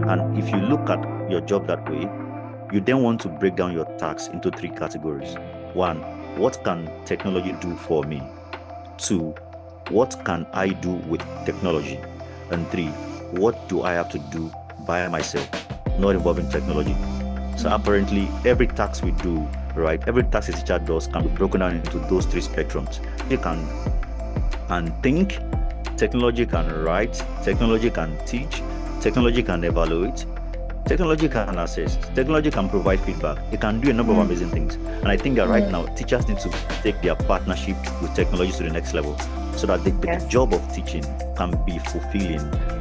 And if you look at your job that way, you then want to break down your tasks into three categories. One, what can technology do for me? Two, what can I do with technology? And three, what do I have to do by myself, not involving technology? So apparently, every task we do, right, every task a teacher does can be broken down into those three spectrums. You can think, technology can write, technology can teach, technology can evaluate, technology can assess, technology can provide feedback. It can do a number of amazing things. And I think that right now, teachers need to take their partnership with technology to the next level so that the Yes. job of teaching can be fulfilling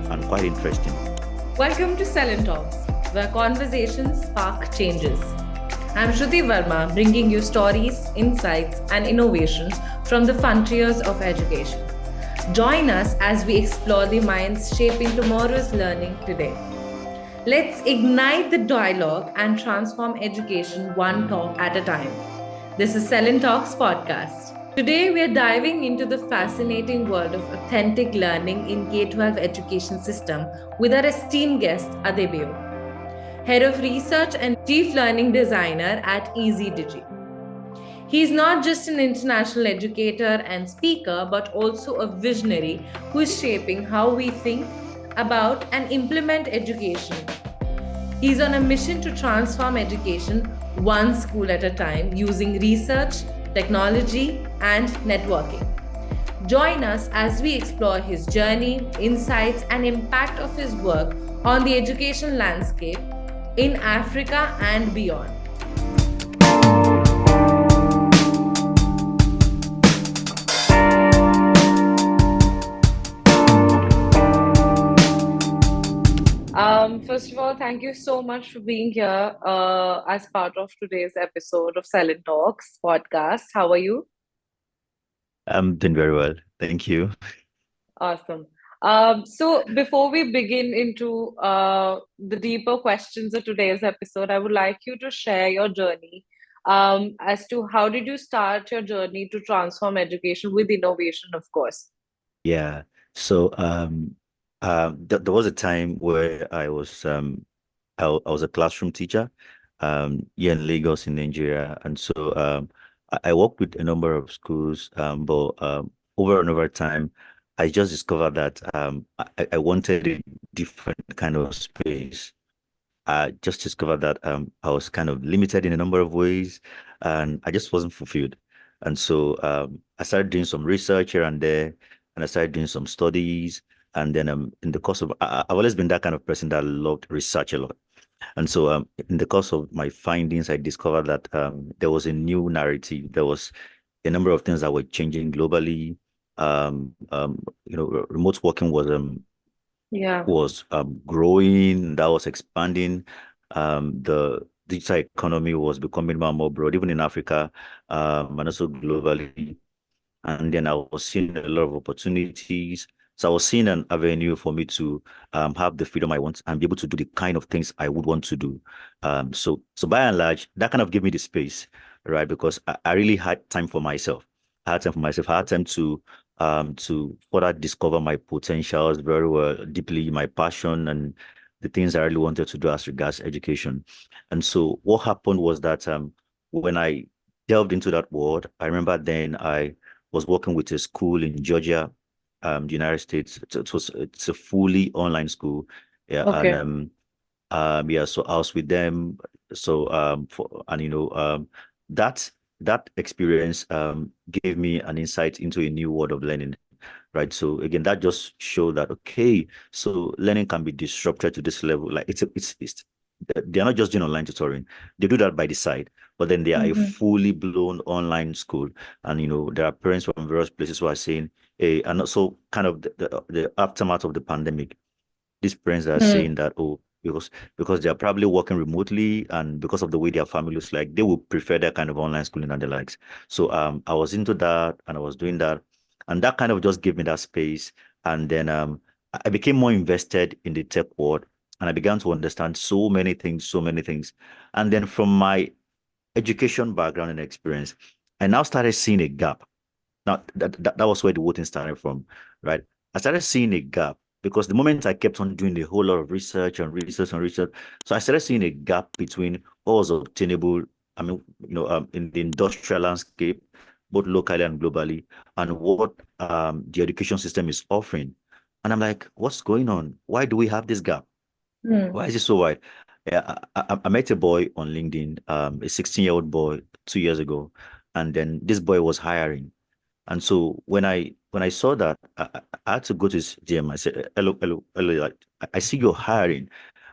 and quite interesting. Welcome to SELINTalks, where conversations spark changes. I'm Shruti Verma, bringing you stories, insights, and innovations from the frontiers of education. Join us as we explore the minds shaping tomorrow's learning today. Let's ignite the dialogue and transform education one talk at a time. This is SELINTalks podcast. Today, we are diving into the fascinating world of authentic learning in K-12 education system with our esteemed guest, Adebayo, Head of Research and Chief Learning Designer at Eazy-Digi. He is not just an international educator and speaker, but also a visionary who is shaping how we think about and implement education. He's on a mission to transform education one school at a time using research, technology, and networking. Join us as we explore his journey, insights, and impact of his work on the education landscape in Africa and beyond. First of all, thank you so much for being here as part of today's episode of Silent Talks podcast. How are you? I'm doing very well. Thank you. Awesome. So before we begin into the deeper questions of today's episode, I would like you to share your journey as to how did you start your journey to transform education with innovation, of course. Yeah. So there was a time where I was a classroom teacher here in Lagos in Nigeria. And so I worked with a number of schools, but over and over time, I just discovered that I wanted a different kind of space. I just discovered that I was kind of limited in a number of ways and I just wasn't fulfilled. And so I started doing some research here and there, and I started doing some studies. And then in the course of, I've always been that kind of person that loved research a lot. And so in the course of my findings, I discovered that there was a new narrative. There was a number of things that were changing globally. Remote working Yeah. was growing, that was expanding. The digital economy was becoming more and more broad, even in Africa, and also globally. And then I was seeing a lot of opportunities. So I was seeing an avenue for me to have the freedom I want and be able to do the kind of things I would want to do. So by and large, that kind of gave me the space, right? Because I really had time for myself. I had time for myself. I had time to further discover my potentials very well, deeply, my passion and the things I really wanted to do as regards education. And so what happened was that when I delved into that world, I remember then I was working with a school in Georgia, the United States. It's a fully online school. Yeah, and Okay. yeah, so I was with them. So that that experience gave me an insight into a new world of learning. Right. So again, that just showed that okay, so learning can be disrupted to this level. Like it's they're not just doing online tutoring. They do that by the side, but then they are a fully blown online school. And there are parents from various places who are saying, hey, and also kind of the aftermath of the pandemic, these parents are saying that, oh, because they're probably working remotely and because of the way their family looks like, they would prefer that kind of online schooling and the likes. So I was into that and I was doing that. And that kind of just gave me that space. And then I became more invested in the tech world and I began to understand so many things, so many things. And then from my education background and experience, I now started seeing a gap. Now that was where the whole thing started from, right? I started seeing a gap because the moment I kept on doing a whole lot of research and research and research, so I started seeing a gap between what was obtainable, I mean, in the industrial landscape, both locally and globally, and what the education system is offering. And I'm like, what's going on? Why do we have this gap? Hmm. Why is it so wide? Yeah, I met a boy on LinkedIn, a 16-year-old boy 2 years ago, and then this boy was hiring. And so when I saw that, I had to go to his GM. I said, "Hello, hello, hello. Like, I see you're hiring,"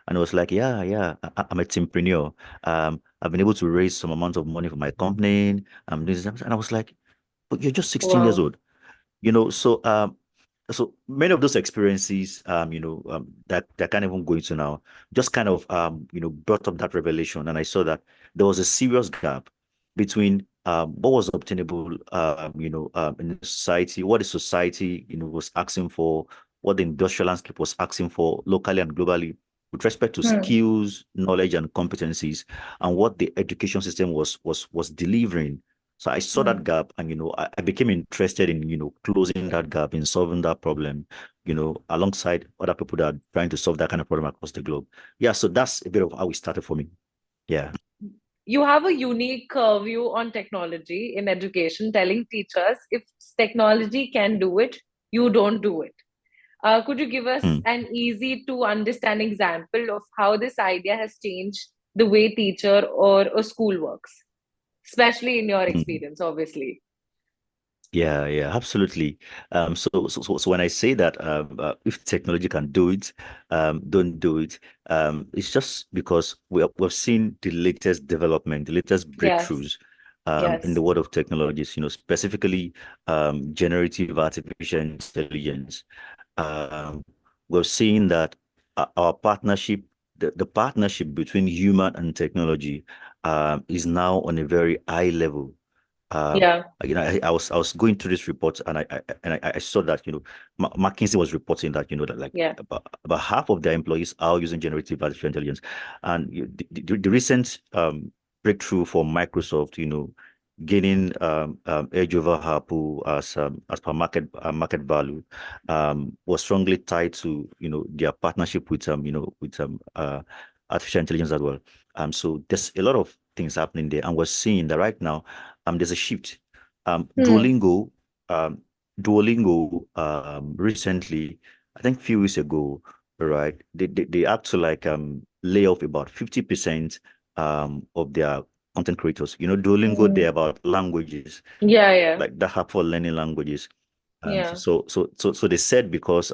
and I was like, "Yeah, yeah. I'm a teampreneur. I've been able to raise some amount of money for my company. I'm doing this." And I was like, "But you're just 16 years Wow. old." So many of those experiences, that can't even go into now, just kind of, brought up that revelation. And I saw that there was a serious gap between what was obtainable, in the society, what the society, was asking for, what the industrial landscape was asking for locally and globally with respect to Hmm. skills, knowledge, and competencies, and what the education system was delivering. So I saw that Hmm. gap, and I became interested in closing that gap, in solving that problem, alongside other people that are trying to solve that kind of problem across the globe. Yeah, so that's a bit of how it started for me. Yeah. You have a unique view on technology in education, telling teachers if technology can do it, you don't do it. Could you give us Hmm. an easy to understand example of how this idea has changed the way teacher or a school works, especially in your Hmm. experience, obviously? Yeah, yeah, absolutely. So when I say that, if technology can do it, don't do it. It's just because we've seen the latest development, the latest Yes, breakthroughs, in yes, the world of technologies. Specifically, generative artificial intelligence. Um, we've seen that our partnership, the partnership between human and technology, is now on a very high level. um, yeah, I was going through this report, and I saw that McKinsey was reporting that that like yeah. about half of their employees are using generative artificial intelligence, and the recent breakthrough for Microsoft, gaining edge over Apple as per market value, was strongly tied to their partnership with artificial intelligence as well. So there's a lot of things happening there, and we're seeing that right now. There's a shift. Um, Hmm. Duolingo, um, Duolingo, recently, I think a few weeks ago, right? They had to like lay off about 50% of their content creators. Duolingo, they're Hmm. about languages, Yeah, yeah, like that app for learning languages. So yeah, so so so, so they said, because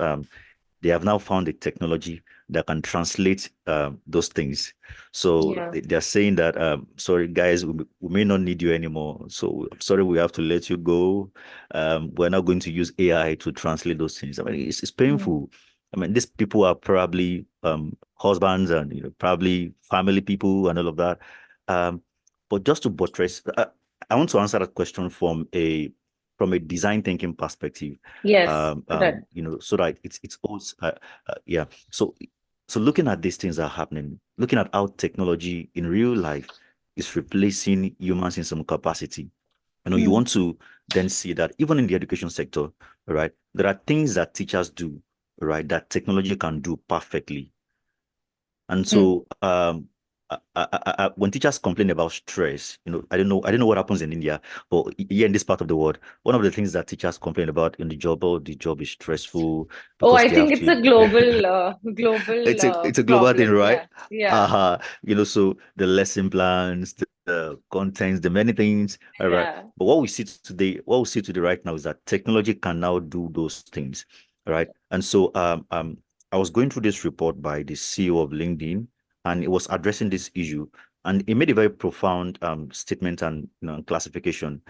they have now found a technology that can translate those things. So yeah. they're saying that, sorry, guys, we may not need you anymore. So I'm sorry, we have to let you go. We're not going to use AI to translate those things. I mean, it's Hmm. painful. I mean, these people are probably husbands and probably family people and all of that. Um, but just to buttress, I want to answer that question from a design thinking perspective, Yes, correct. so that it's also, yeah. So looking at these things that are happening, looking at how technology in real life is replacing humans in some capacity. You Hmm. want to then see that even in the education sector, right, there are things that teachers do, right, that technology can do perfectly. And Hmm. so, when teachers complain about stress, I don't know what happens in India, but here in this part of the world, one of the things that teachers complain about in the job, oh, the job is stressful Oh, because I they think have it's to. a global It's a global thing, problem. right? Yeah, yeah, So the lesson plans, the contents, the many things, all right. yeah. But what we see today right now is that technology can now do those things, all right? And so, I was going through this report by the CEO of LinkedIn, and it was addressing this issue, and he made a very profound statement and classification.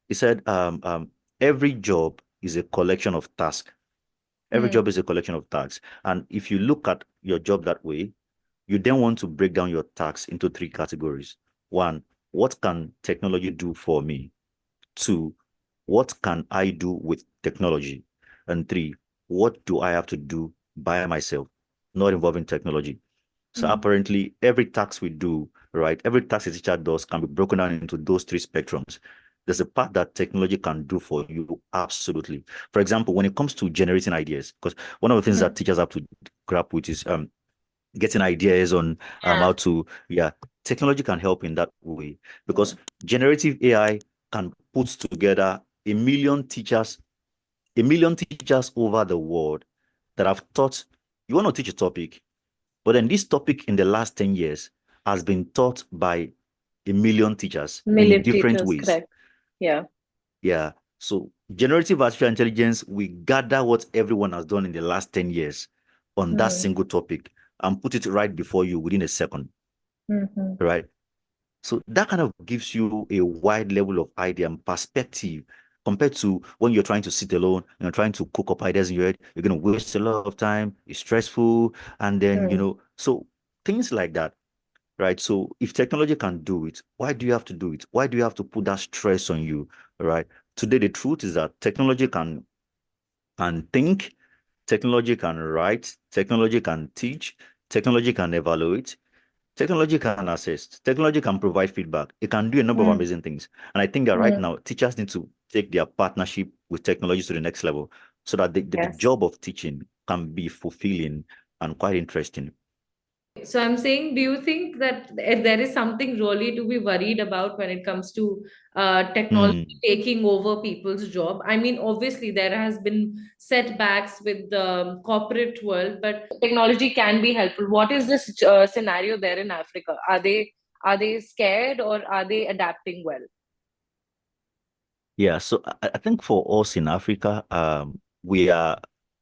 He said, every job is a collection of tasks. Every Hmm. job is a collection of tasks, and if you look at your job that way, you then want to break down your tasks into three categories. One, what can technology do for me? Two, what can I do with technology? And three, what do I have to do by myself, not involving technology? So Hmm. apparently, every task we do, right, every task a teacher does can be broken down into those three spectrums. there's a part that technology can do for you. Absolutely. For example, when it comes to generating ideas, because one of the things that Mm. teachers have to grapple with is getting ideas on Yeah. how to, yeah, technology can help in that way, because generative AI can put together a million teachers over the world that have taught. You want to teach a topic, but then this topic in the last 10 years has been taught by a million teachers in Million different teachers, ways. correct. Yeah. Yeah. So generative artificial intelligence, we gather what everyone has done in the last 10 years on that Mm. single topic and put it right before you within a second, Mm-hmm. right? So that kind of gives you a wide level of idea and perspective compared to when you're trying to sit alone and you're trying to cook up ideas in your head. You're going to waste a lot of time. It's stressful. And then, Mm. so things like that, right? So if technology can do it, why do you have to do it? Why do you have to put that stress on you, right? Today, the truth is that technology can think, technology can write, technology can teach, technology can evaluate, technology can assist. Technology can provide feedback. It can do a number of Mm. amazing things. And I think that right Mm. now, teachers need to take their partnership with technology to the next level so that the Yes. job of teaching can be fulfilling and quite interesting. So I'm saying, do you think that there is something really to be worried about when it comes to technology Hmm. taking over people's job? I mean, obviously there has been setbacks with the corporate world, but technology can be helpful. What is this scenario there in Africa? Are they scared or are they adapting well? Yeah, so I think for us in Africa, we are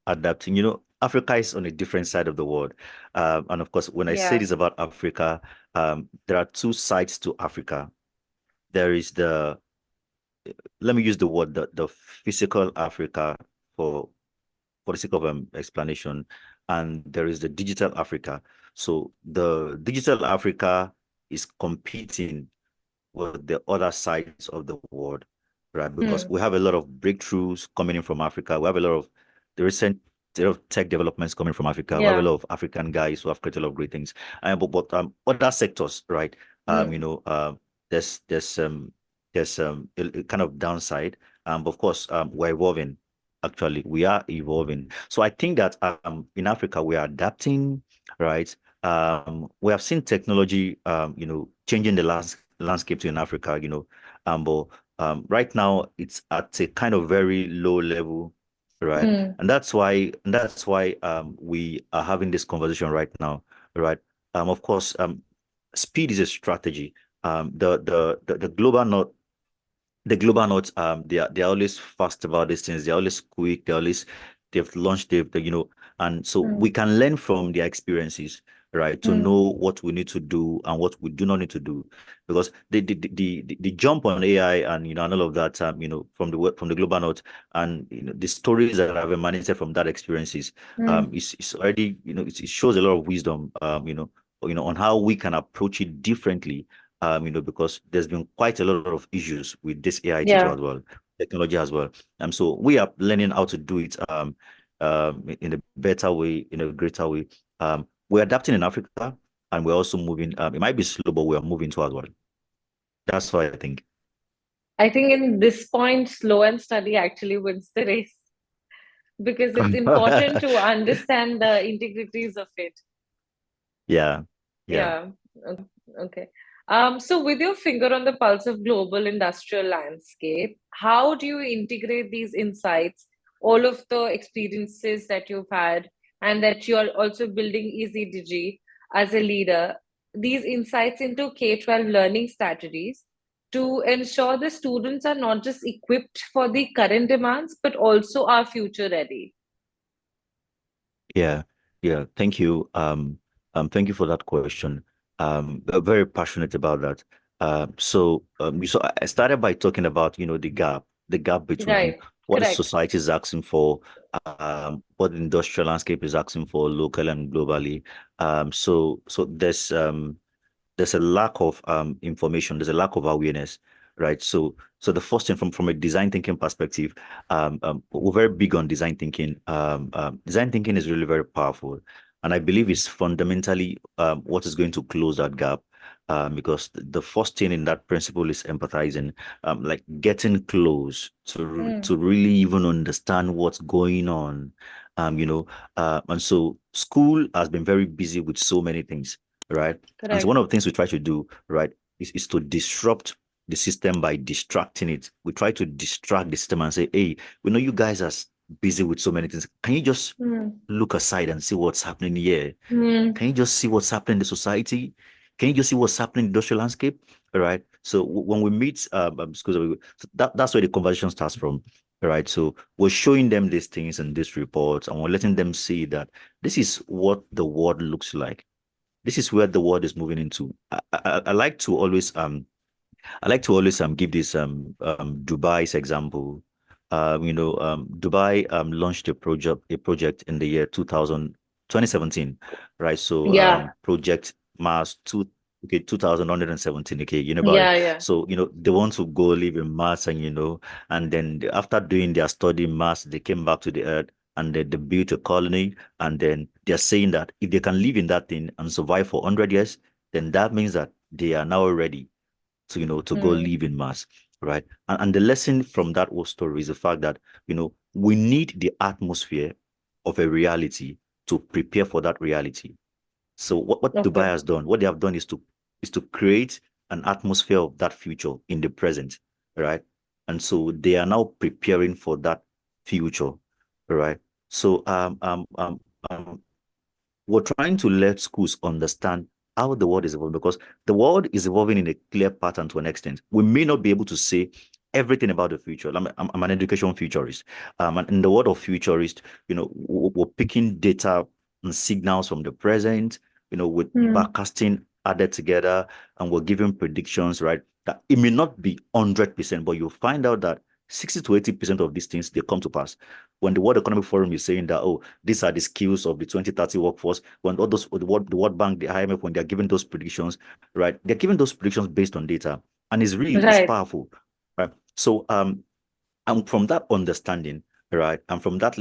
adapting. Africa is on a different side of the world. And of course, when I say Yeah. this about Africa, there are two sides to Africa. There is let me use the word, the physical Africa for for the sake of explanation, and there is the digital Africa. So the digital Africa is competing with the other sides of the world, right? Because Hmm. we have a lot of breakthroughs coming in from Africa. We have a lot of the recent tech developments coming from Africa. We have a Yeah. lot of African guys who have created a lot of great things. But other sectors, right? Um, you Hmm. know, um, there's a kind of downside. But of course, we're evolving. Actually, we are evolving. So I think that in Africa we are adapting, right? We have seen technology, changing the landscape to in Africa, but right now it's at a kind of very low level, right? Hmm. And that's why we are having this conversation right now, right? Of course, speed is a strategy. The global north, they're always fast about these things. They're always quick. They've launched, and so we Hmm. can learn from their experiences, right? To Hmm. know what we need to do and what we do not need to do, because the jump on AI and and all of that, from the global north, and the stories that have emanated from that experiences, Hmm. is already, it shows a lot of wisdom, on how we can approach it differently, because there's been quite a lot of issues with this AI too Yeah. as well, technology as well. So we are learning how to do it in a better way, in a greater way. We're adapting in Africa, and we're also moving. It might be slow, but we are moving too as well. That's what I think. I think in this point, slow and steady actually wins the race because it's important to understand the integrities of it. Yeah, yeah. Yeah. Okay. So with your finger on the pulse of global industrial landscape, how do you integrate these insights, all of the experiences that you've had, and that you're also building Eazy-Digi as a leader, these insights into K-12 learning strategies to ensure the students are not just equipped for the current demands, but also are future ready? Yeah, yeah. Thank you. Thank you for that question. I'm very passionate about that. So I started by talking about, the gap between Right. what the Correct. society is asking for, what the industrial landscape is asking for, local and globally. So there's a lack of information, there's a lack of awareness, right? So the first thing, from a design thinking perspective, we're very big on design thinking. Design thinking is really very powerful, and I believe it's fundamentally what is going to close that gap. because the first thing in that principle is empathizing, like getting close to really even understand what's going on. And so school has been very busy with so many things, right? And so one Correct. of the things we try to do, right, is to disrupt the system by distracting it. We try to distract the system and say, hey, we know you guys are busy with so many things. Can you just Mm. look aside and see what's happening here? Mm. Can you just see what's happening in the society? Can you just see what's happening in the industrial landscape? All right. So when we meet, schools, so that's where the conversation starts from. All right. So we're showing them these things and these reports, and we're letting them see that this is what the world looks like. This is where the world is moving into. I like to always give this Dubai's example. Dubai launched a project in the year 2017, right? So Yeah. Project Mars 2117, okay, about it. Yeah. Yeah. So they want to go live in Mars, and and then after doing their study in Mars, they came back to the Earth, and they built a colony, and then they're saying that if they can live in that thing and survive for 100 years, then that means that they are now ready to to go Mm. live in Mars, right? And the lesson from that whole story is the fact that we need the atmosphere of a reality to prepare for that reality. So what Dubai Okay. has done, what they have done is to create an atmosphere of that future in the present, right? And so they are now preparing for that future, right? So we're trying to let schools understand how the world is evolving, because the world is evolving in a clear pattern to an extent. We may not be able to say everything about the future. I'm an education futurist. And in the world of futurist, we're picking data and signals from the present, with Mm. backcasting added together, and we're giving predictions, right? That it may not be 100%, but you'll find out that 60 to 80% of these things, they come to pass. When the World Economic Forum is saying that, oh, these are the skills of the 2030 workforce, when all those, the World Bank, the IMF, when they're giving those predictions, right, they're giving those predictions based on data. And it's real, it's Right. powerful, right? So and from that understanding, right, and from that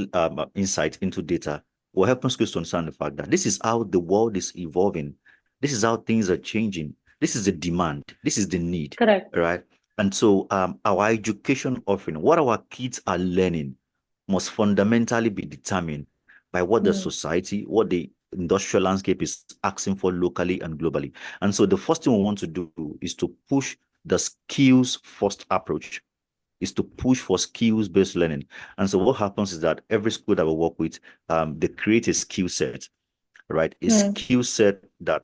insight into data, we're helping schools to understand the fact that this is how the world is evolving. This is how things are changing. This is the demand. This is the need, Correct. right? And so our education offering, what our kids are learning, must fundamentally be determined by what the Mm. society, what the industrial landscape is asking for locally and globally. And so the first thing we want to do is to push the skills first approach, is to push for skills-based learning. And so what happens is that every school that we work with, they create a skill set, right? A Mm. skill set that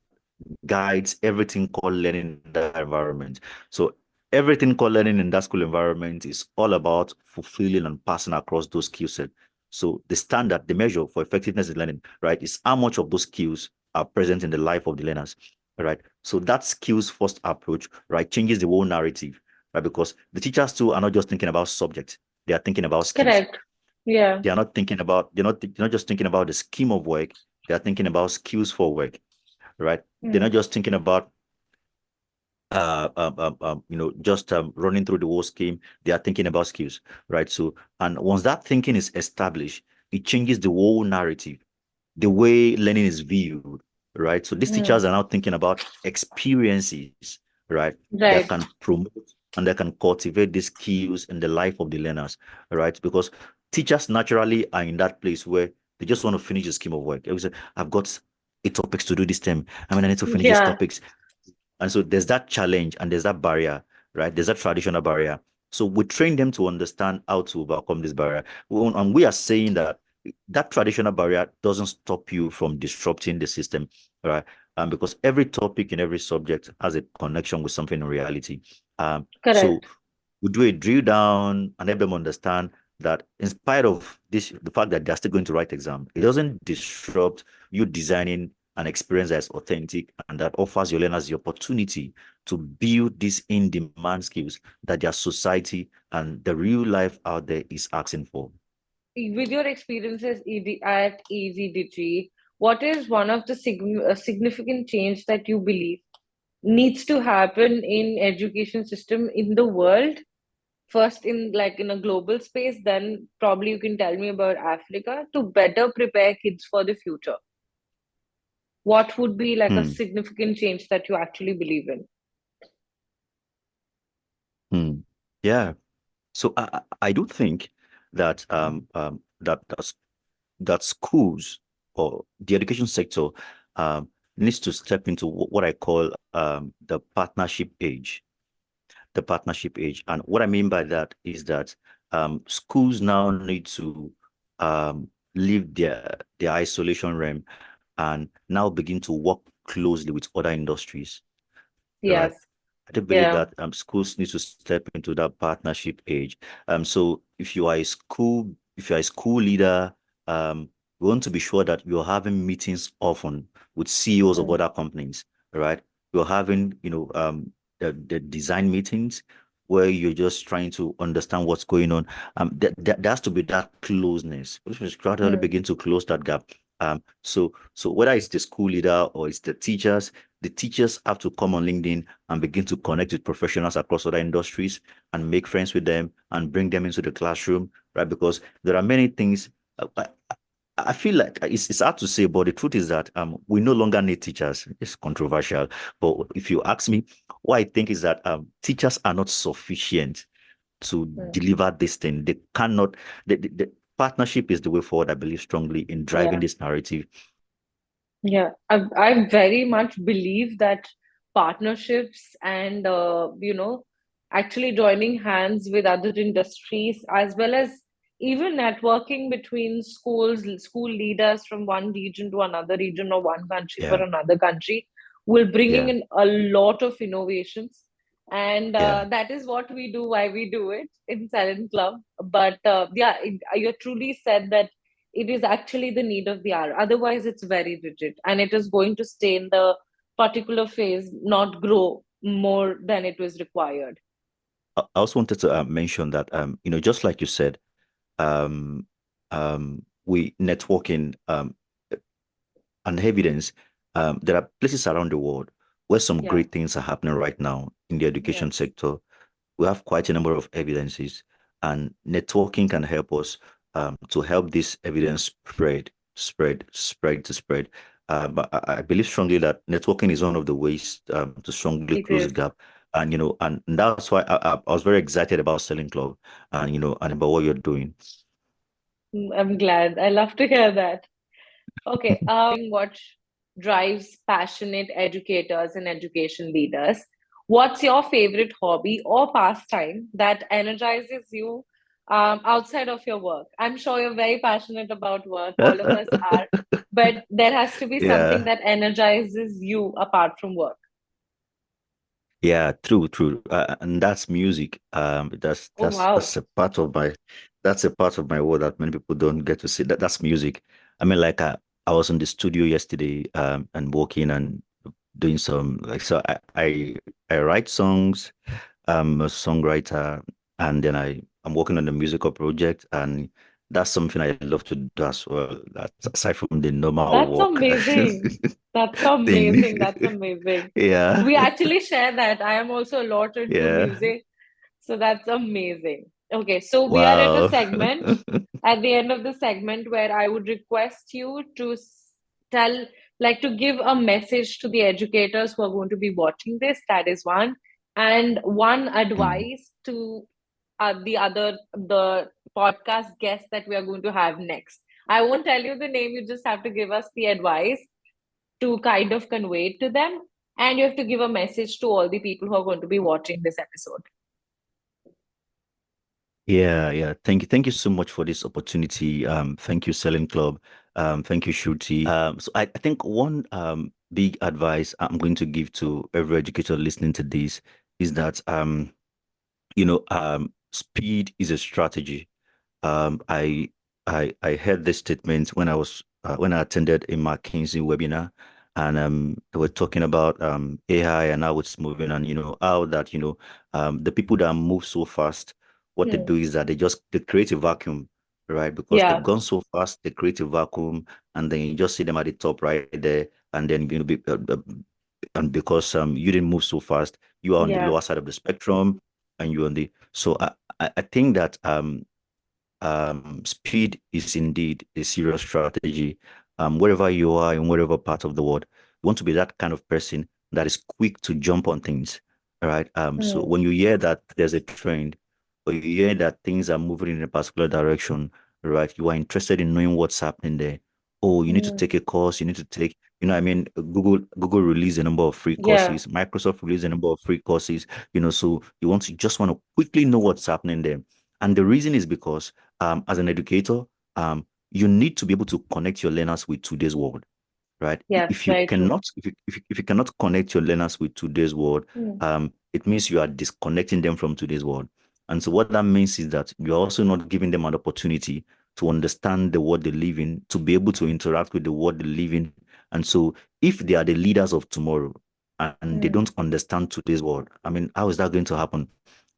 guides everything called learning in that environment. So everything called learning in that school environment is all about fulfilling and passing across those skill sets. So the standard, the measure for effectiveness in learning, right, is how much of those skills are present in the life of the learners, right? So that skills first approach, right, changes the whole narrative, right? Because the teachers too are not just thinking about subject, they are thinking about skills. Correct. Yeah. They are not thinking about, they're not just thinking about the scheme of work, they are thinking about skills for work, right? They're not Mm. just thinking about just running through the whole scheme. They are thinking about skills, right? So, and once that thinking is established, it changes the whole narrative, the way learning is viewed, right? So these teachers Mm. are now thinking about experiences, right? That Right. can promote and that can cultivate these skills in the life of the learners, right? Because teachers naturally are in that place where they just want to finish the scheme of work. They say, I've got 8 topics to do this term. I mean, I need to finish these Yeah. topics. And so there's that challenge and there's that barrier, right? There's that traditional barrier. So we train them to understand how to overcome this barrier. And we are saying that that traditional barrier doesn't stop you from disrupting the system, right? Because every topic in every subject has a connection with something in reality. So Correct. we do a drill down and help them understand that in spite of this, the fact that they're still going to write exam, it doesn't disrupt you designing an experience that's authentic and that offers your learners the opportunity to build these in-demand skills that their society and the real life out there is asking for. With your experiences at Eazy-Digi, what is one of the significant change that you believe needs to happen in education system in the world? First, in like in a global space, then probably you can tell me about Africa to better prepare kids for the future. what would be like a Hmm. significant change that you actually believe in? Hmm. Yeah. So I do think that that schools or the education sector needs to step into what I call the partnership age. The partnership age. And what I mean by that is that schools now need to leave their isolation realm and now begin to work closely with other industries, right? Yes. I do believe Yeah. that schools need to step into that partnership age. So if you are a school leader, we want to be sure that you're having meetings often with CEOs of Mm, other companies, right? You're having, the design meetings where you're just trying to understand what's going on. There has to be that closeness. We should gradually mm, begin to close that gap. So whether it's the school leader or it's the teachers have to come on LinkedIn and begin to connect with professionals across other industries and make friends with them and bring them into the classroom, right? Because there are many things. I feel like it's hard to say, but the truth is that we no longer need teachers. It's controversial, but if you ask me, what I think is that teachers are not sufficient to mm. deliver this thing. They cannot. The partnership is the way forward. I believe strongly in driving Yeah. this narrative. Yeah, I very much believe that partnerships and actually joining hands with other industries, as well as even networking between schools, school leaders from one region to another region or one country for Yeah, another country, will bringing yeah, in a lot of innovations, and yeah. that is what we do, why we do it in Silent Club. But yeah, you truly said that it is actually the need of the hour. Otherwise, it's very rigid and it is going to stay in the particular phase, not grow more than it was required. I also wanted to mention that just like you said, um, we networking and evidence. There are places around the world where some Yeah, great things are happening right now in the education yes, sector. We have quite a number of evidences, and networking can help us to help this evidence spread. But I believe strongly that networking is one of the ways to strongly it close the is. gap. And that's why I was very excited about Selling Club and about what you're doing. I'm glad. I love to hear that. Okay, what drives passionate educators and education leaders? What's your favorite hobby or pastime that energizes you outside of your work? I'm sure you're very passionate about work. All of us are, but there has to be something Yeah. that energizes you apart from work. Yeah, true. And that's music. That's Oh, that's wow. that's a part of my world that many people don't get to see. That's music. I mean, like I was in the studio yesterday, and working and doing some like so. I write songs. I'm a songwriter, and then I'm working on a musical project, and that's something I love to do as well. That's aside from the normal That's work amazing. That's amazing. thing. That's amazing. Yeah, We actually share that. I am also a lot into yeah. music. So that's amazing. Okay, so we are at a Wow. segment, at the end of the segment, where I would request you to tell, like, to give a message to the educators who are going to be watching this. That is one. And one Mm. advice to the podcast guest that we are going to have next. I won't tell you the name, you just have to give us the advice to kind of convey it to them. And you have to give a message to all the people who are going to be watching this episode. Yeah. Thank you so much for this opportunity. Thank you, Selling Club. Thank you, Shruti. So I think one big advice I'm going to give to every educator listening to this is that speed is a strategy. I I heard this statement when I attended a McKinsey webinar, and they were talking about AI and how it's moving, and how that the people that move so fast, what they Hmm. do is that they create a vacuum, right? Because they've Yeah, gone so fast, they create a vacuum, and then you just see them at the top right there, and then and because you didn't move so fast, you are on the yeah, lower side of the spectrum, and you're on the so I think that speed is indeed a serious strategy. wherever you are in whatever part of the world, you want to be that kind of person that is quick to jump on things. All right. So Mm. when you hear that there's a trend, or you hear that things are moving in a particular direction, right? You are interested in knowing what's happening there. Oh, you need to Mm. take a course, you need to take, I mean, Google released a number of free Yeah. courses, Microsoft released a number of free courses, so you just want to quickly know what's happening there. And the reason is because as an educator, you need to be able to connect your learners with today's world, right? Yes, If you very true. cannot, if you cannot connect your learners with today's world, Mm. it means you are disconnecting them from today's world. And so what that means is that you're also not giving them an opportunity to understand the world they live in, to be able to interact with the world they live in. And so if they are the leaders of tomorrow and they Mm. don't understand today's world, I mean, how is that going to happen?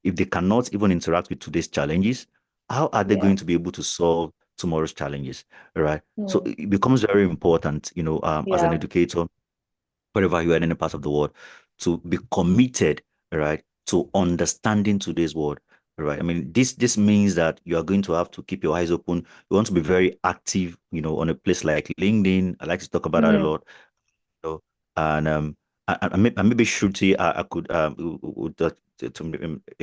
If they cannot even interact with today's challenges, how are they Yeah. going to be able to solve tomorrow's challenges? Right. So Mm. it becomes very important, as an Yeah. educator, wherever you are in any part of the world, to be committed, right, to understanding today's world. Right. I mean, this means that you are going to have to keep your eyes open. You want to be very active, on a place like LinkedIn. I like to talk about that a Mm. lot. know, and and maybe Shruti, I could a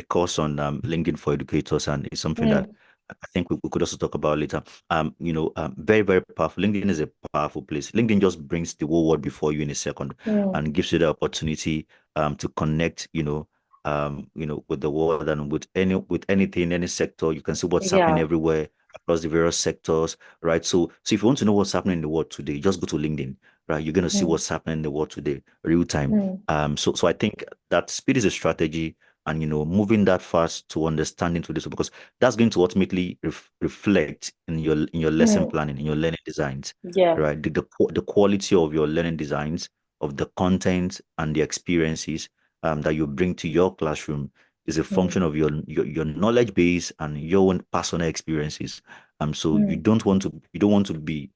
course on LinkedIn for educators, and it's something that Mm. I think we could also talk about later. Very, very powerful. LinkedIn is a powerful place. LinkedIn just brings the whole world before you in a second Mm. and gives you the opportunity to connect, with the world and with anything, any sector. You can see what's happening Yeah. everywhere across the various sectors, right? So if you want to know what's happening in the world today, just go to LinkedIn, right? You're gonna see Mm. what's happening in the world today, real time. Mm. So I think that speed is a strategy, and moving that fast to understanding to this, because that's going to ultimately reflect in your lesson Mm. planning, in your learning designs, Yeah. right? The quality of your learning designs, of the content and the experiences that you bring to your classroom is a Mm. function of your knowledge base and your own personal experiences. So Mm. you don't want to be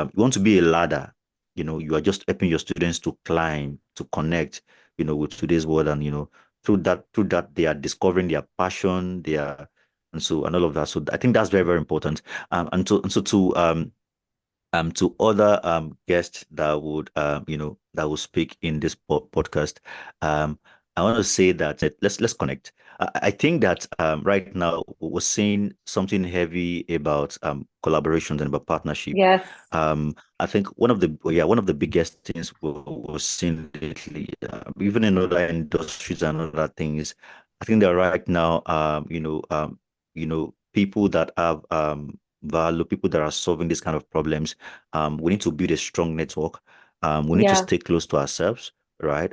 you want to be a ladder. You are just helping your students to climb, to connect, with today's world, and through that they are discovering their passion, and all of that. So I think that's very, very important. And so to other guests that will speak in this podcast. I want to say that let's connect. I think that right now we're seeing something heavy about collaborations and about partnership. Yes. I think one of the biggest things we're seeing lately, even in other industries and other things, I think that right now, people that have value, people that are solving these kind of problems, we need to build a strong network. We need to Yeah. stay close to ourselves, right?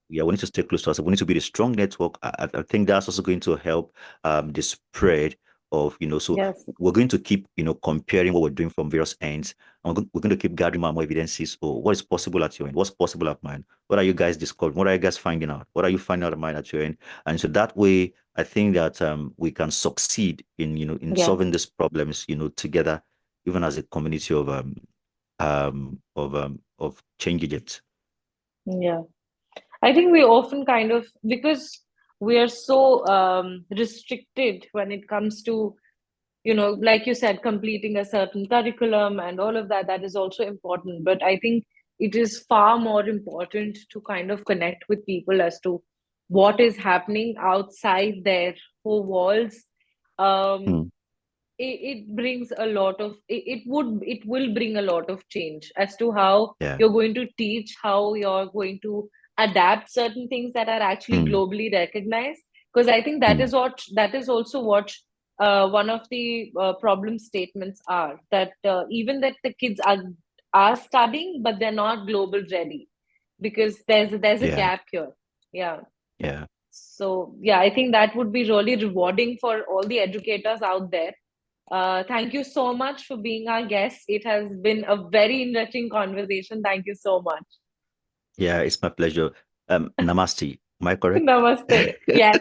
Yeah, we need to stay close to ourselves. We need to build a strong network. I think that's also going to help the spread of, so Yes. we're going to keep, comparing what we're doing from various ends. And we're going to keep gathering more evidences. Oh, what is possible at your end? What's possible at mine? What are you guys discovering? What are you guys finding out? What are you finding out of mine at your end? And so that way, I think that we can succeed in Yes. solving these problems, together, even as a community of change agents. Yeah. I think we often kind of, because we are so restricted when it comes to, like you said, completing a certain curriculum and all of that, that is also important. But I think it is far more important to kind of connect with people as to what is happening outside their four walls. Um, Mm, it brings a lot of it will bring a lot of change as to how yeah. you're going to teach, how you're going to adapt certain things that are actually Mm, globally recognized. Because I think mm, that is also what one of the problem statements are, that even that the kids are studying but they're not global ready, because there's a yeah. gap here. Yeah. Yeah. So yeah, I think that would be really rewarding for all the educators out there. Thank you so much for being our guest. It has been a very enriching conversation. Thank you so much. Yeah. It's my pleasure. Namaste. Am I correct? Namaste. Yes.